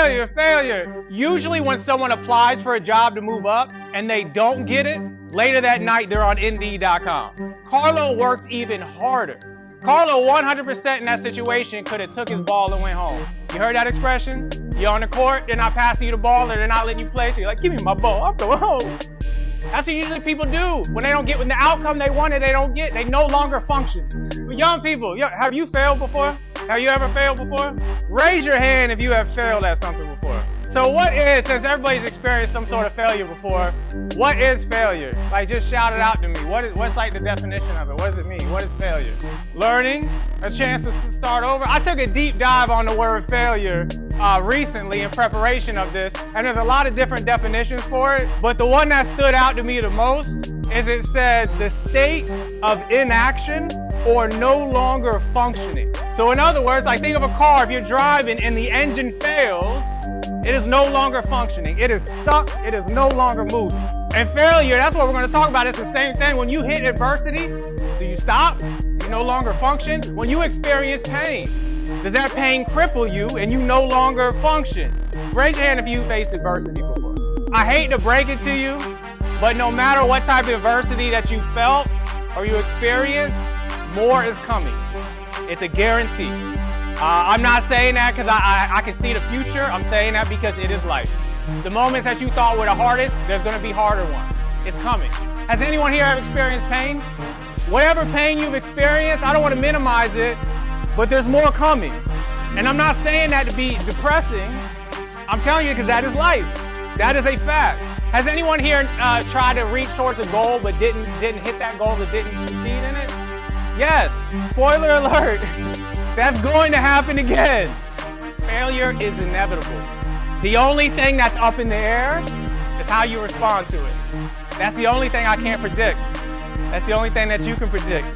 Failure. Usually when someone applies for a job to move up and they don't get it, later that night they're on Indeed.com. Carlo worked even harder. Carlo 100% in that situation could have took his ball and went home. You heard that expression? You're on the court, they're not passing you the ball, or they're not letting you play, so you're like, give me my ball, I'm going home. That's what usually people do. When the outcome they wanted, they don't get, they no longer function. But young people, have you failed before? Have you ever failed before? Raise your hand if you have failed at something before. So since everybody's experienced some sort of failure before, what is failure? Like, just shout it out to me. What's like the definition of it? What does it mean? What is failure? Learning, a chance to start over. I took a deep dive on the word failure recently in preparation of this, and there's a lot of different definitions for it, but the one that stood out to me the most is it said the state of inaction or no longer functioning. So in other words, like, think of a car. If you're driving and the engine fails, it is no longer functioning. It is stuck. It is no longer moving. And failure, that's what we're going to talk about. It's the same thing. When you hit adversity, do you stop? You no longer function? When you experience pain, does that pain cripple you and you no longer function? Raise your hand if you faced adversity before. I hate to break it to you, but no matter what type of adversity that you felt or you experienced, more is coming. It's a guarantee. I'm not saying that because I can see the future. I'm saying that because it is life. The moments that you thought were the hardest, there's going to be harder ones. It's coming. Has anyone here ever experienced pain? Whatever pain you've experienced, I don't want to minimize it, but there's more coming. And I'm not saying that to be depressing. I'm telling you because that is life. That is a fact. Has anyone here tried to reach towards a goal but didn't hit that goal, but didn't succeed in it? Yes. Spoiler alert. That's going to happen again. Failure is inevitable. The only thing that's up in the air is how you respond to it. That's the only thing I can't predict. That's the only thing that you can predict.